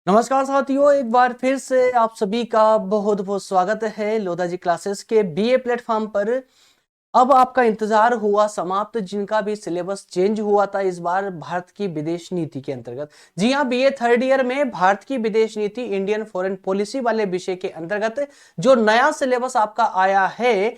नमस्कार साथियों, एक बार फिर से आप सभी का बहुत बहुत स्वागत है लोधा जी क्लासेस के बीए प्लेटफॉर्म पर। अब आपका इंतजार हुआ समाप्त, जिनका भी सिलेबस चेंज हुआ था इस बार भारत की विदेश नीति के अंतर्गत। जी हां, बीए थर्ड ईयर में भारत की विदेश नीति इंडियन फॉरेन पॉलिसी वाले विषय के अंतर्गत जो नया सिलेबस आपका आया है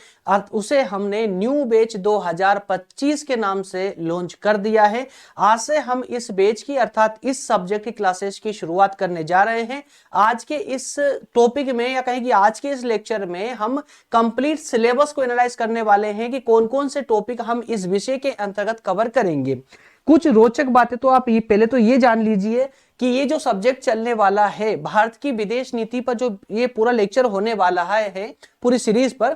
उसे हमने न्यू बैच 2025 के नाम से लॉन्च कर दिया है। आज से हम इस बैच की अर्थात इस सब्जेक्ट की क्लासेस की शुरुआत करने जा रहे हैं। आज के इस टॉपिक में या कहें कि आज के इस लेक्चर में हम कंप्लीट सिलेबस को एनालाइज करने वाले हैं कि कौन कौन से टॉपिक हम इस विषय के अंतर्गत कवर करेंगे। कुछ रोचक बातें तो आप ये पहले तो ये जान लीजिए कि ये जो सब्जेक्ट चलने वाला है भारत की विदेश नीति पर, जो ये पूरा लेक्चर होने वाला है पूरी सीरीज पर,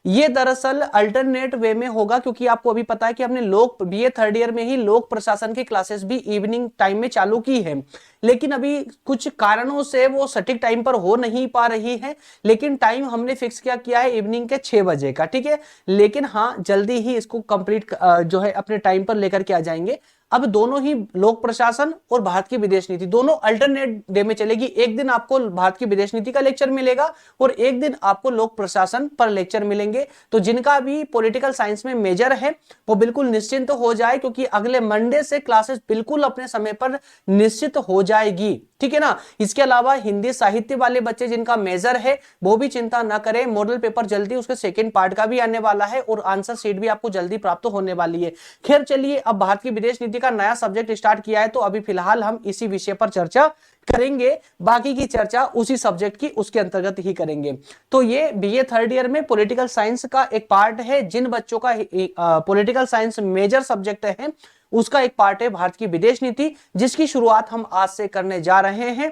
ये दरअसल अल्टरनेट वे में होगा, क्योंकि आपको अभी पता है कि हमने लोक बीए थर्ड ईयर में ही लोक प्रशासन की क्लासेस भी इवनिंग टाइम में चालू की है, लेकिन अभी कुछ कारणों से वो सटीक टाइम पर हो नहीं पा रही है। लेकिन टाइम हमने फिक्स किया है इवनिंग के 6 बजे का, ठीक है। लेकिन हाँ, जल्दी ही इसको कंप्लीट जो है अपने टाइम पर लेकर के आ जाएंगे। अब दोनों ही लोक प्रशासन और भारत की विदेश नीति दोनों अल्टरनेट डे में चलेगी। एक दिन आपको भारत की विदेश नीति का लेक्चर मिलेगा और एक दिन आपको लोक प्रशासन पर लेक्चर मिलेंगे। तो जिनका भी पॉलिटिकल साइंस में मेजर है वो बिल्कुल निश्चिंत हो जाए, क्योंकि अगले मंडे से क्लासेस बिल्कुल अपने समय पर निश्चित हो जाएगी, ठीक है ना। इसके अलावा हिंदी साहित्य वाले बच्चे जिनका मेजर है वो भी चिंता ना करें, मॉडल पेपर जल्दी उसके सेकंड पार्ट का भी आने वाला है और आंसर शीट भी आपको जल्दी प्राप्त होने वाली है। खैर चलिए, अब भारत की विदेश नीति का नया सब्जेक्ट स्टार्ट किया है तो अभी फिलहाल हम इसी विषय पर चर्चा करेंगे। बाकी की चर्चा उसी सब्जेक्ट की उसके अंतर्गत ही करेंगे। तो ये बीए थर्ड ईयर में पॉलिटिकल साइंस का एक पार्ट है। जिन बच्चों का पॉलिटिकल साइंस मेजर सब्जेक्ट है उसका एक पार्ट है भारत की विदेश नीति, जिसकी शुरुआत हम आज से करने जा रहे हैं।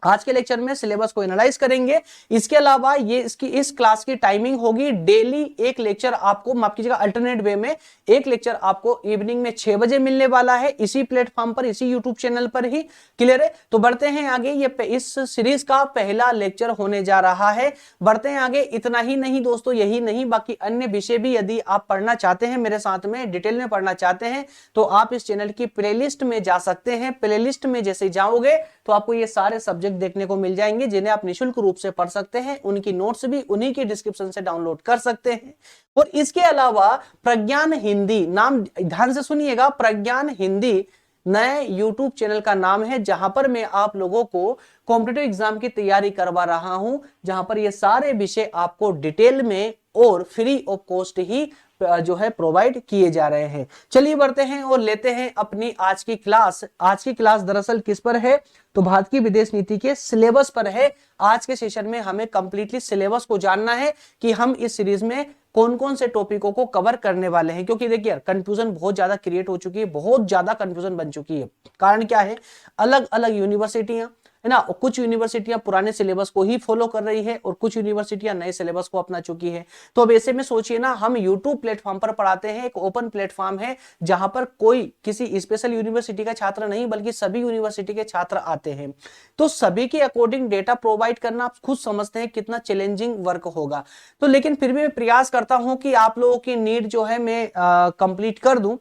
आज के लेक्चर में सिलेबस को एनालाइज करेंगे। इसके अलावा ये इस क्लास की टाइमिंग होगी डेली एक लेक्चर आपको, माफ कीजिएगा, अल्टरनेट वे में एक लेक्चर आपको इवनिंग में 6 बजे मिलने वाला है, इसी प्लेटफॉर्म पर, इसी यूट्यूब चैनल पर ही। क्लियर है? तो बढ़ते हैं आगे। ये इस सीरीज का पहला लेक्चर होने जा रहा है। बढ़ते हैं आगे। इतना ही नहीं दोस्तों, यही नहीं, बाकी अन्य विषय भी यदि आप पढ़ना चाहते हैं, मेरे साथ में डिटेल में पढ़ना चाहते हैं, तो आप इस चैनल की प्लेलिस्ट में जा सकते हैं। प्लेलिस्ट में जैसे जाओगे तो आपको ये सारे सब्जेक्ट देखने को मिल जाएंगे जिन्हें आप निःशुल्क रूप से पढ़ सकते हैं। उनकी नोट्स भी उन्हीं की डिस्क्रिप्शन से डाउनलोड कर सकते हैं। और इसके अलावा प्रज्ञान हिंदी, नाम ध्यान से सुनिएगा, प्रज्ञान हिंदी नए YouTube चैनल का नाम है, जहां पर मैं आप लोगों को कॉम्पिटिटिव एग्जाम की तैयारी करवा रहा हूं, जहां पर ये सारे विषय आपको डिटेल में और फ्री ऑफ कॉस्ट ही जो है प्रोवाइड किए जा रहे हैं। चलिए बढ़ते हैं और लेते हैं अपनी आज की क्लास। आज की क्लास दरअसल किस पर है? तो भारत की विदेश नीति के सिलेबस पर है। आज के सेशन में हमें कंप्लीटली सिलेबस को जानना है कि हम इस सीरीज में कौन कौन से टॉपिकों को कवर करने वाले हैं, क्योंकि देखिए कंफ्यूजन बहुत ज्यादा क्रिएट हो चुकी है, बहुत ज्यादा कंफ्यूजन बन चुकी है। कारण क्या है? अलग अलग यूनिवर्सिटियां है ना, कुछ यूनिवर्सिटियां पुराने सिलेबस को ही फॉलो कर रही है और कुछ यूनिवर्सिटियां नए सिलेबस को अपना चुकी है। तो अब ऐसे में सोचिए ना, हम YouTube प्लेटफॉर्म पर पढ़ाते हैं, एक ओपन प्लेटफॉर्म है जहां पर कोई किसी स्पेशल यूनिवर्सिटी का छात्र नहीं बल्कि सभी यूनिवर्सिटी के छात्र आते हैं। तो सभी के अकॉर्डिंग डेटा प्रोवाइड करना आप खुद समझते हैं कितना चैलेंजिंग वर्क होगा। तो लेकिन फिर भी मैं प्रयास करता हूं कि आप लोगों की नीड जो है मैं कंप्लीट कर दूं।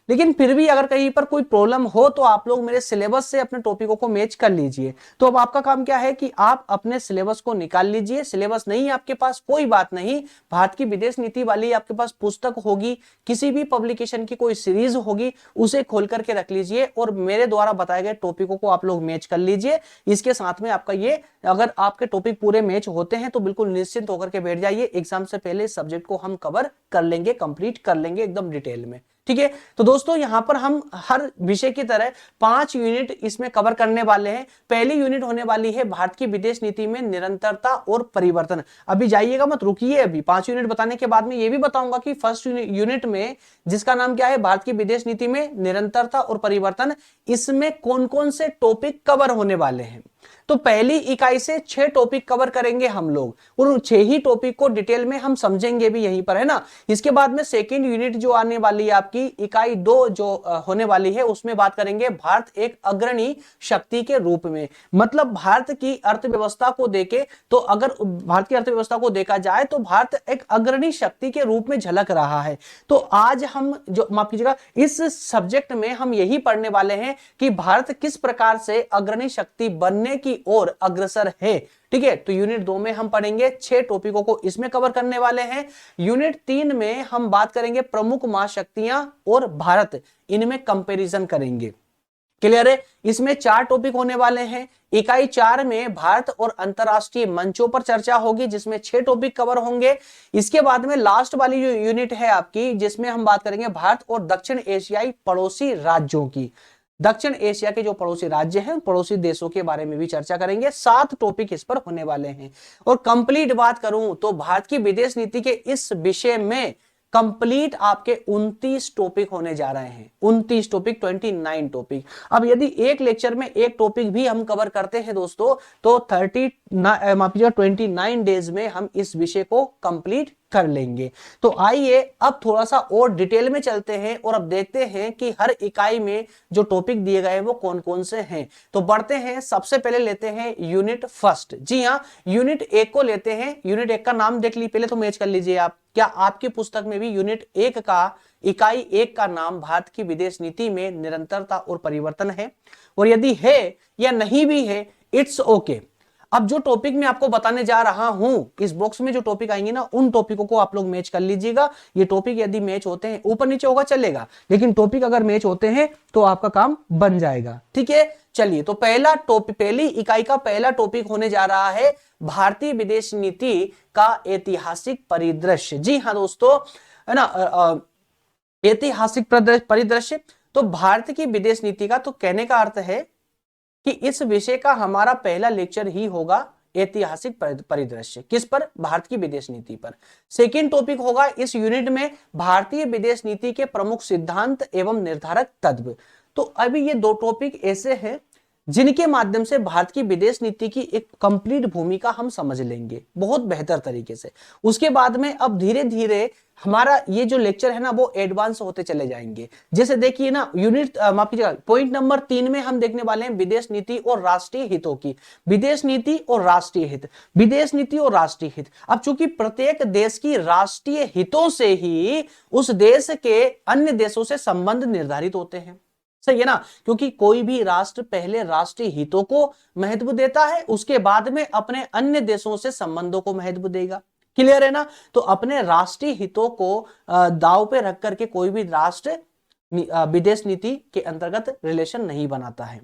लेकिन फिर भी अगर कहीं पर कोई प्रॉब्लम हो तो आप लोग मेरे सिलेबस से अपने टॉपिकों को मैच कर लीजिए। तो अब आपका काम क्या है कि आप अपने सिलेबस को निकाल लीजिए। सिलेबस नहीं है आपके पास, कोई बात नहीं, भारत की विदेश नीति वाली आपके पास पुस्तक होगी, किसी भी पब्लिकेशन की कोई सीरीज होगी, उसे खोल करके रख लीजिए और मेरे द्वारा बताए गए टॉपिकों को आप लोग मैच कर लीजिए। इसके साथ में आपका ये, अगर आपके टॉपिक पूरे मैच होते हैं तो बिल्कुल निश्चिंत होकर के बैठ जाइए, एग्जाम से पहले सब्जेक्ट को हम कवर कर लेंगे, कंप्लीट कर लेंगे एकदम डिटेल में, ठीक है। तो दोस्तों यहां पर हम हर विषय की तरह 5 यूनिट इसमें कवर करने वाले हैं। पहली यूनिट होने वाली है भारत की विदेश नीति में निरंतरता और परिवर्तन। अभी जाइएगा मत, रुकिए, अभी 5 यूनिट बताने के बाद में ये भी बताऊंगा कि फर्स्ट यूनिट में, जिसका नाम क्या है, भारत की विदेश नीति में निरंतरता और परिवर्तन, इसमें कौन कौन से टॉपिक कवर होने वाले हैं। तो पहली इकाई से 6 टॉपिक कवर करेंगे हम लोग और उन 6 ही टॉपिक को डिटेल में हम समझेंगे भी यहीं पर, है ना। इसके बाद में सेकेंड यूनिट जो आने वाली है आपकी, इकाई 2 जो होने वाली है, उसमें बात करेंगे भारत एक अग्रणी शक्ति के रूप में। मतलब भारत की अर्थव्यवस्था को देखे तो, अगर भारत की अर्थव्यवस्था को देखा जाए तो भारत एक अग्रणी शक्ति के रूप में झलक रहा है। तो आज हम जो, माफ कीजिएगा, इस सब्जेक्ट में हम यही पढ़ने वाले हैं कि भारत किस प्रकार से अग्रणी शक्ति बनने की की ओर अग्रसर है। ठीक है, तो यूनिट 2 में हम पढ़ेंगे 6 टॉपिकों को इसमें कवर करने वाले हैं। यूनिट 3 में हम बात करेंगे प्रमुख महाशक्तियां और भारत, इनमें कंपैरिजन करेंगे। क्लियर है, इसमें 4 टॉपिक होने वाले हैं। इकाई 4 में भारत और अंतरराष्ट्रीय मंचों पर चर्चा होगी, जिसमें 6 टॉपिक कवर होंगे। इसके बाद में लास्ट वाली जो यूनिट है आपकी, जिसमें हम बात करेंगे भारत और दक्षिण एशियाई पड़ोसी राज्यों की। दक्षिण एशिया के जो पड़ोसी राज्य हैं, पड़ोसी देशों के बारे में भी चर्चा करेंगे। 7 टॉपिक इस पर होने वाले हैं। और कंप्लीट बात करूं तो भारत की विदेश नीति के इस विषय में कंप्लीट आपके 29 टॉपिक होने जा रहे हैं। 29 टॉपिक, 29 टॉपिक। अब यदि एक लेक्चर में एक टॉपिक भी हम कवर करते हैं दोस्तों, तो 29 डेज में हम इस विषय को कंप्लीट कर लेंगे। तो आइए अब थोड़ा सा और डिटेल में चलते हैं और अब देखते हैं कि हर इकाई में जो टॉपिक दिए गए हैं वो कौन कौन से हैं। तो बढ़ते हैं, सबसे पहले लेते हैं यूनिट फर्स्ट। जी हाँ, यूनिट 1 को लेते हैं। यूनिट 1 का नाम देख ली पहले, तो मैच कर लीजिए आप। क्या आपकी पुस्तक में भी यूनिट 1 का, इकाई 1 का नाम भारत की विदेश नीति में निरंतरता और परिवर्तन है? और यदि है या नहीं भी है, इट्स ओके। अब जो टॉपिक मैं आपको बताने जा रहा हूं, इस बॉक्स में जो टॉपिक आएंगे ना, उन टॉपिकों को आप लोग मैच कर लीजिएगा। ये टॉपिक यदि मैच होते हैं, ऊपर नीचे होगा चलेगा, लेकिन टॉपिक अगर मैच होते हैं तो आपका काम बन जाएगा। ठीक है, चलिए। तो पहला टॉपिक, पहली इकाई का पहला टॉपिक होने जा रहा है भारतीय विदेश नीति का ऐतिहासिक परिदृश्य। जी हाँ दोस्तों, है ना, ऐतिहासिक परिदृश्य। तो भारत की विदेश नीति का, तो कहने का अर्थ है कि इस विषय का हमारा पहला लेक्चर ही होगा ऐतिहासिक परिदृश्य। किस पर? भारत की विदेश नीति पर। सेकेंड टॉपिक होगा इस यूनिट में भारतीय विदेश नीति के प्रमुख सिद्धांत एवं निर्धारक तत्व। तो अभी ये 2 टॉपिक ऐसे हैं जिनके माध्यम से भारत की विदेश नीति की एक कंप्लीट भूमिका हम समझ लेंगे बहुत बेहतर तरीके से। उसके बाद में अब धीरे धीरे हमारा ये जो लेक्चर है ना, वो एडवांस होते चले जाएंगे। जैसे देखिए ना, यूनिट माफ कीजिएगा, पॉइंट नंबर 3 में हम देखने वाले हैं विदेश नीति और राष्ट्रीय हितों की। विदेश नीति और राष्ट्रीय हित, विदेश नीति और राष्ट्रीय हित। अब चूंकि प्रत्येक देश की राष्ट्रीय हितों से ही उस देश के अन्य देशों से संबंध निर्धारित होते हैं, सही है ना, क्योंकि कोई भी राष्ट्र पहले राष्ट्रीय हितों को महत्व देता है, उसके बाद में अपने अन्य देशों से संबंधों को महत्व देगा। क्लियर है ना? तो अपने राष्ट्रीय हितों को दांव पे रख करके कोई भी राष्ट्र विदेश नीति के अंतर्गत रिलेशन नहीं बनाता है।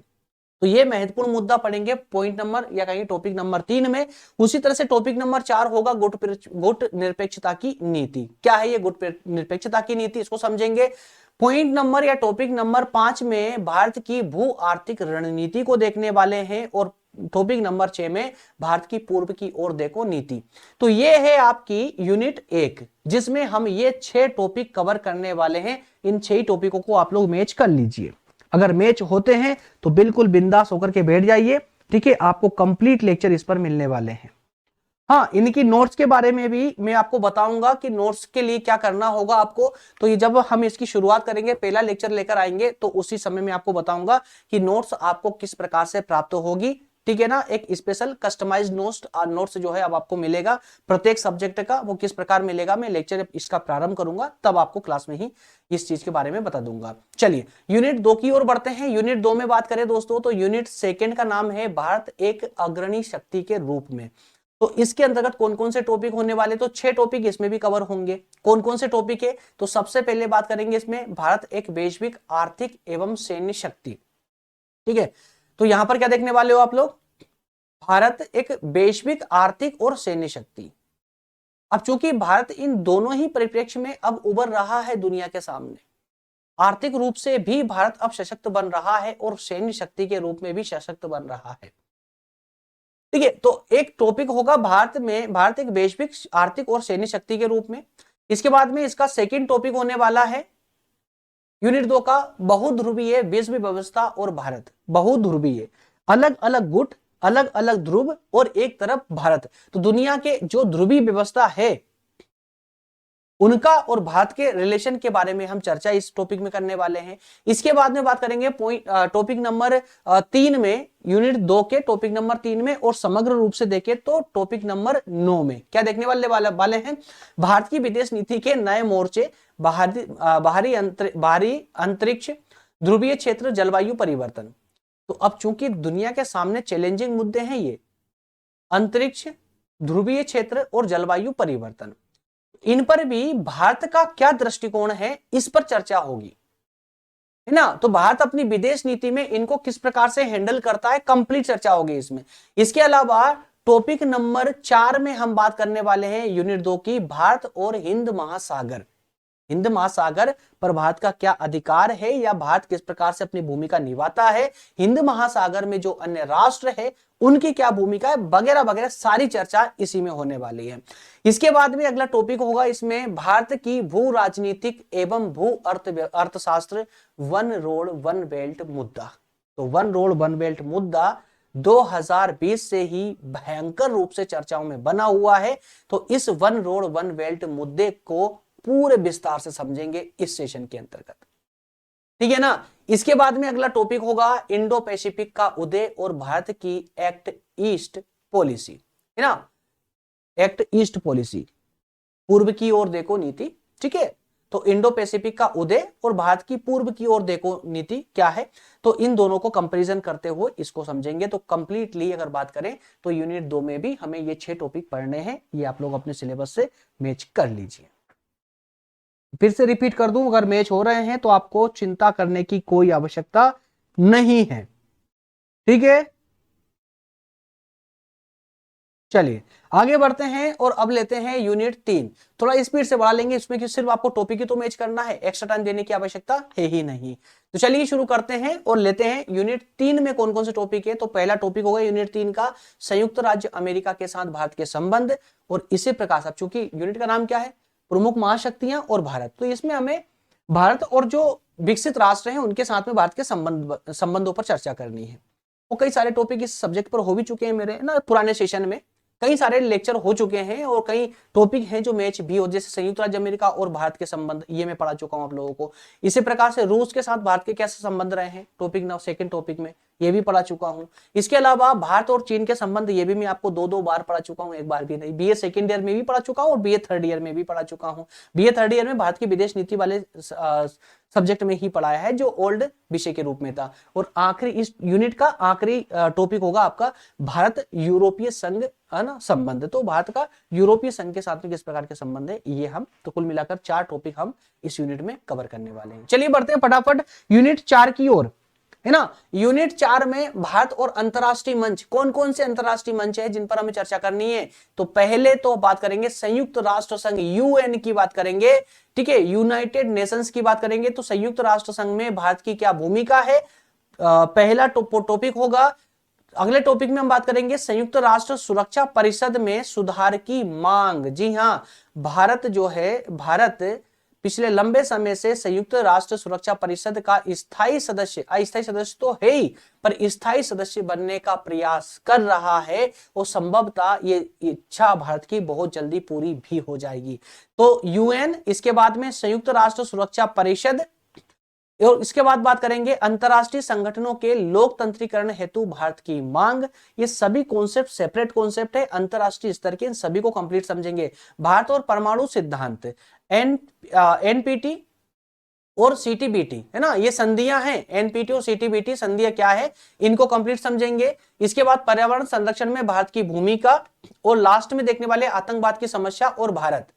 तो ये महत्वपूर्ण मुद्दा पढ़ेंगे पॉइंट नंबर या कहीं टॉपिक नंबर 3 में। उसी तरह से टॉपिक नंबर 4 होगा गुट निरपेक्षता की नीति। क्या है ये गुट निरपेक्षता की नीति, इसको समझेंगे। पॉइंट नंबर या टॉपिक नंबर 5 में भारत की भू आर्थिक रणनीति को देखने वाले हैं और टॉपिक नंबर 6 में भारत की पूर्व की ओर देखो नीति। तो ये है आपकी यूनिट 1, जिसमें हम ये 6 टॉपिक कवर करने वाले हैं। इन 6 टॉपिकों को आप लोग मैच कर लीजिए। अगर मैच होते हैं तो बिल्कुल बिंदास होकर के बैठ जाइए। ठीक है, आपको कंप्लीट लेक्चर इस पर मिलने वाले हैं। हाँ, इनकी नोट्स के बारे में भी मैं आपको बताऊंगा कि नोट्स के लिए क्या करना होगा आपको। तो ये जब हम इसकी शुरुआत करेंगे, पहला लेक्चर लेकर आएंगे, तो उसी समय में आपको बताऊंगा कि नोट्स आपको किस प्रकार से प्राप्त होगी। ठीक है ना, एक स्पेशल कस्टमाइज नोट्स जो है अब आपको मिलेगा प्रत्येक सब्जेक्ट का। वो किस प्रकार मिलेगा, मैं लेक्चर इसका प्रारंभ करूंगा तब आपको क्लास में ही इस चीज के बारे में बता दूंगा। चलिए यूनिट 2 की ओर बढ़ते हैं। यूनिट 2 में बात करें दोस्तों, तो यूनिट 2 का नाम है भारत एक अग्रणी शक्ति के रूप में। तो इसके अंतर्गत कौन कौन से टॉपिक होने वाले, तो 6 टॉपिक इसमें भी कवर होंगे। कौन कौन से टॉपिक है, तो सबसे पहले बात करेंगे इसमें भारत एक वैश्विक आर्थिक एवं सैन्य शक्ति। ठीक है, तो यहां पर क्या देखने वाले हो आप लोग, भारत एक वैश्विक आर्थिक और सैन्य शक्ति। अब चूंकि भारत इन दोनों ही परिप्रेक्ष्य में अब उभर रहा है दुनिया के सामने, आर्थिक रूप से भी भारत अब सशक्त बन रहा है और सैन्य शक्ति के रूप में भी सशक्त बन रहा है। ठीक है, तो एक टॉपिक होगा भारत एक वैश्विक आर्थिक और सैन्य शक्ति के रूप में। इसके बाद में इसका सेकंड टॉपिक होने वाला है यूनिट 2 का बहुध्रुवीय विश्व व्यवस्था और भारत। बहुध्रुवीय, अलग अलग गुट, अलग अलग ध्रुव और एक तरफ भारत। तो दुनिया के जो ध्रुवीय व्यवस्था है उनका और भारत के रिलेशन के बारे में हम चर्चा इस टॉपिक में करने वाले हैं। इसके बाद में बात करेंगे टॉपिक नंबर 3 में, यूनिट 2 के टॉपिक नंबर 3 में, और समग्र रूप से देखें तो टॉपिक नंबर 9 में क्या देखने वाले हैं, भारत की विदेश नीति के नए मोर्चे, बाहरी अंतरिक्ष, ध्रुवीय क्षेत्र, जलवायु परिवर्तन। तो अब चूंकि दुनिया के सामने चैलेंजिंग मुद्दे हैं ये अंतरिक्ष, ध्रुवीय क्षेत्र और जलवायु परिवर्तन, इन पर भी भारत का क्या दृष्टिकोण है, इस पर चर्चा होगी, है ना। तो भारत अपनी विदेश नीति में इनको किस प्रकार से हैंडल करता है, कंप्लीट चर्चा होगी इसमें। इसके अलावा टॉपिक नंबर 4 में हम बात करने वाले हैं यूनिट 2 की, भारत और हिंद महासागर। हिंद महासागर पर भारत का क्या अधिकार है या भारत किस प्रकार से अपनी भूमिका निभाता है, हिंद महासागर में जो अन्य राष्ट्र है उनकी क्या भूमिका है, वगैरह वगैरह सारी चर्चा इसी में होने वाली है। इसके बाद में अगला टॉपिक होगा इसमें भारत की भू राजनीतिक एवं भू अर्थशास्त्र, वन रोड वन बेल्ट मुद्दा। तो वन रोड वन बेल्ट मुद्दा 2020 से ही भयंकर रूप से चर्चाओं में बना हुआ है। तो इस वन रोड वन बेल्ट मुद्दे को पूरे विस्तार से समझेंगे इस सेशन के अंतर्गत, ठीक है ना। इसके बाद में अगला टॉपिक होगा इंडो पैसिफिक का उदय और भारत की एक्ट ईस्ट पॉलिसी, है ना। एक्ट ईस्ट पॉलिसी, पूर्व की ओर देखो नीति, ठीक है। तो इंडो पैसिफिक का उदय और भारत की पूर्व की ओर देखो नीति क्या है, तो इन दोनों को कंपैरिजन करते हुए इसको समझेंगे। तो कंप्लीटली अगर बात करें तो यूनिट 2 में भी हमें ये 6 टॉपिक पढ़ने हैं, ये आप लोग अपने सिलेबस से मैच कर लीजिए। फिर से रिपीट कर दूं, अगर मैच हो रहे हैं तो आपको चिंता करने की कोई आवश्यकता नहीं है, ठीक है। चलिए आगे बढ़ते हैं और अब लेते हैं यूनिट 3। थोड़ा स्पीड से बढ़ा लेंगे इसमें कि सिर्फ आपको टॉपिक ही तो मैच करना है, एक्स्ट्रा टाइम देने की आवश्यकता है ही नहीं। तो चलिए शुरू करते हैं और लेते हैं यूनिट 3 में कौन कौन से टॉपिक है। तो पहला टॉपिक होगा यूनिट 3 का संयुक्त राज्य अमेरिका के साथ भारत के संबंध, और इसे प्रकाश, अब चूंकि यूनिट का नाम क्या है, प्रमुख महाशक्तियां और भारत, तो इसमें हमें भारत और जो विकसित राष्ट्र हैं उनके साथ में भारत के संबंधों पर चर्चा करनी है। और कई सारे टॉपिक इस सब्जेक्ट पर हो भी चुके हैं मेरे ना, पुराने सेशन में कई सारे लेक्चर हो चुके हैं और कई टॉपिक हैं जो मैच भी हो, जैसे संयुक्त राज्य अमेरिका और भारत के संबंध, ये मैं पढ़ा चुका हूं आप लोगों को। इसी प्रकार से रूस के साथ भारत के कैसे संबंध रहे हैं, टॉपिक ना सेकंड टॉपिक में ये भी पढ़ा चुका हूं। इसके अलावा भारत और चीन के संबंध, ये भी मैं आपको 2-2 बार पढ़ा चुका हूं, एक बार भी नहीं। बीए सेकंड ईयर में भी पढ़ा चुका हूं और बीए थर्ड ईयर में भी पढ़ा चुका हूं। बीए थर्ड ईयर में भारत की विदेश नीति वाले सब्जेक्ट में ही पढ़ाया है, जो ओल्ड विषय के रूप में था। और आखिरी इस यूनिट का आखिरी टॉपिक होगा आपका भारत यूरोपीय संघ, है ना, संबंध। तो भारत का यूरोपीय संघ के साथ में किस प्रकार के संबंध है, ये हम तो कुल मिलाकर 4 टॉपिक हम इस यूनिट में कवर करने वाले हैं। चलिए बढ़ते हैं फटाफट यूनिट 4 की ओर, है ना। यूनिट 4 में भारत और अंतरराष्ट्रीय मंच, कौन कौन से अंतरराष्ट्रीय मंच है जिन पर हमें चर्चा करनी है। तो पहले तो बात करेंगे संयुक्त राष्ट्र संघ, यूएन की बात करेंगे, ठीक है, यूनाइटेड नेशंस की बात करेंगे। तो संयुक्त राष्ट्र संघ में भारत की क्या भूमिका है, पहला टॉपिक होगा। अगले टॉपिक में हम बात करेंगे संयुक्त राष्ट्र सुरक्षा परिषद में सुधार की मांग। जी हां, भारत जो है, भारत पिछले लंबे समय से संयुक्त राष्ट्र सुरक्षा परिषद का स्थायी सदस्य, अस्थायी सदस्य तो है ही, पर स्थायी सदस्य बनने का प्रयास कर रहा है और संभवतः ये इच्छा भारत की बहुत जल्दी पूरी भी हो जाएगी। तो यूएन, इसके बाद में संयुक्त राष्ट्र सुरक्षा परिषद, और इसके बाद बात करेंगे अंतरराष्ट्रीय संगठनों के लोकतंत्रीकरण हेतु भारत की मांग। ये सभी कॉन्सेप्ट सेपरेट कॉन्सेप्ट है, अंतरराष्ट्रीय स्तर के, इन सभी को कंप्लीट समझेंगे। भारत और परमाणु सिद्धांत, एनपीटी और सीटीबीटी, है ना, ये संधियां हैं। एनपीटी और सीटीबीटी संधियां क्या है, इनको कंप्लीट समझेंगे। इसके बाद पर्यावरण संरक्षण में भारत की भूमिका, और लास्ट में देखने वाले आतंकवाद की समस्या और भारत,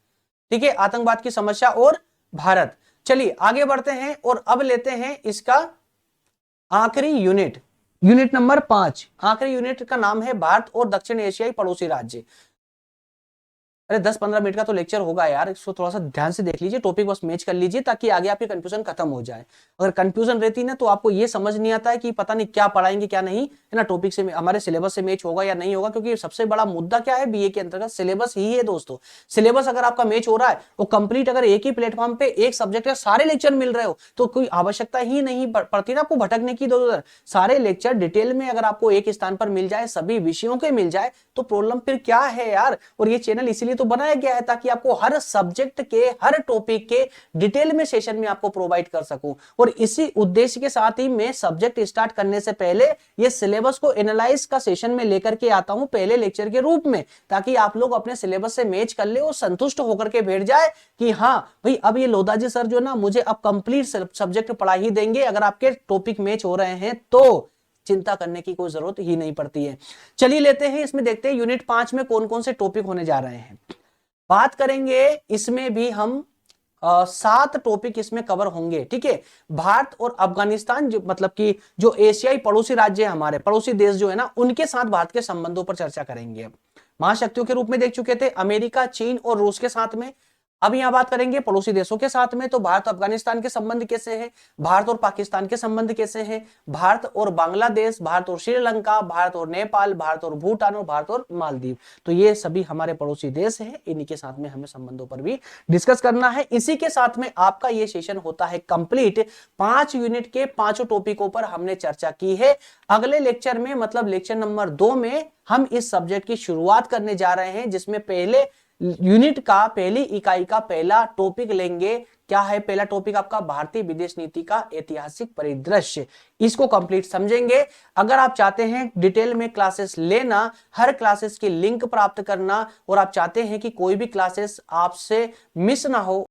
ठीक है, आतंकवाद की समस्या और भारत। चलिए आगे बढ़ते हैं और अब लेते हैं इसका आखिरी यूनिट, यूनिट नंबर 5। आखिरी यूनिट का नाम है भारत और दक्षिण एशियाई पड़ोसी राज्य। अरे 10-15 मिनट का तो लेक्चर होगा यार, इसको थोड़ा सा ध्यान से देख लीजिए, टॉपिक बस मैच कर लीजिए ताकि आगे आपकी कंफ्यूजन खत्म हो जाए। अगर कंफ्यूजन रहती ना तो आपको ये समझ नहीं आता है कि पता नहीं क्या पढ़ाएंगे क्या नहीं, है ना, टॉपिक से हमारे सिलेबस से मैच होगा या नहीं होगा। क्योंकि सबसे बड़ा मुद्दा क्या है बीए के अंतर्गत, सिलेबस ही है दोस्तों। सिलेबस अगर आपका मैच हो रहा है वो कंप्लीट, अगर एक ही प्लेटफॉर्म पे एक सब्जेक्ट का सारे लेक्चर मिल रहे हो तो कोई आवश्यकता ही नहीं पड़ती ना आपको भटकने की इधर उधर। सारे लेक्चर डिटेल में अगर आपको एक स्थान पर मिल जाए, सभी विषयों के मिल जाए, तो प्रॉब्लम फिर क्या है यार। और ये चैनल इसीलिए तो बनाया गया है ताकि आपको हर सब्जेक्ट के, हर टॉपिक के डिटेल में सेशन में आपको प्रोवाइड कर सकूं। और इसी उद्देश्य के साथ ही मैं सब्जेक्ट स्टार्ट करने से पहले ये सिलेबस को एनालाइज का सेशन में लेकर के आता हूं पहले लेक्चर के रूप में, ताकि आप लोग अपने सिलेबस से मैच कर ले और संतुष्ट होकर के बैठ जाए कि हाँ भाई अब ये लोधाजी सर जो ना मुझे अब कंप्लीट सब्जेक्ट पढ़ा ही देंगे। अगर आपके टॉपिक मैच हो रहे हैं तो चिंता करने की कोई जरूरत ही नहीं पड़ती है। चलिए लेते हैं, इसमें देखते हैं यूनिट 5 में कौन कौन से टॉपिक होने जा रहे हैं। बात करेंगे इसमें भी हम 7 टॉपिक इसमें कवर होंगे, ठीक है। भारत और अफगानिस्तान जो मतलब कि जो एशियाई पड़ोसी राज्य है, हमारे पड़ोसी देश जो है ना, उनके साथ भारत के संबंधों पर चर्चा करेंगे। महाशक्तियों के रूप में देख चुके थे अमेरिका, चीन और रूस के साथ में। अब यहां बात करेंगे पड़ोसी देशों के साथ में, तो भारत और अफगानिस्तान के संबंध कैसे हैं, भारत और पाकिस्तान के संबंध कैसे हैं, भारत और बांग्लादेश, भारत और श्रीलंका, भारत और नेपाल, भारत और भूटान और भारत और मालदीव, तो ये सभी हमारे पड़ोसी देश हैं, इन्हीं के साथ में हमें संबंधों पर भी डिस्कस करना है। इसी के साथ में आपका ये सेशन होता है कंप्लीट। 5 यूनिट के 5 टॉपिकों पर हमने चर्चा की है। अगले लेक्चर में मतलब लेक्चर नंबर 2 में हम इस सब्जेक्ट की शुरुआत करने जा रहे हैं, जिसमें पहले यूनिट का पहली इकाई का पहला टॉपिक लेंगे। क्या है पहला टॉपिक आपका? भारतीय विदेश नीति का ऐतिहासिक परिदृश्य। इसको कंप्लीट समझेंगे। अगर आप चाहते हैं डिटेल में क्लासेस लेना, हर क्लासेस की लिंक प्राप्त करना, और आप चाहते हैं कि कोई भी क्लासेस आपसे मिस ना हो,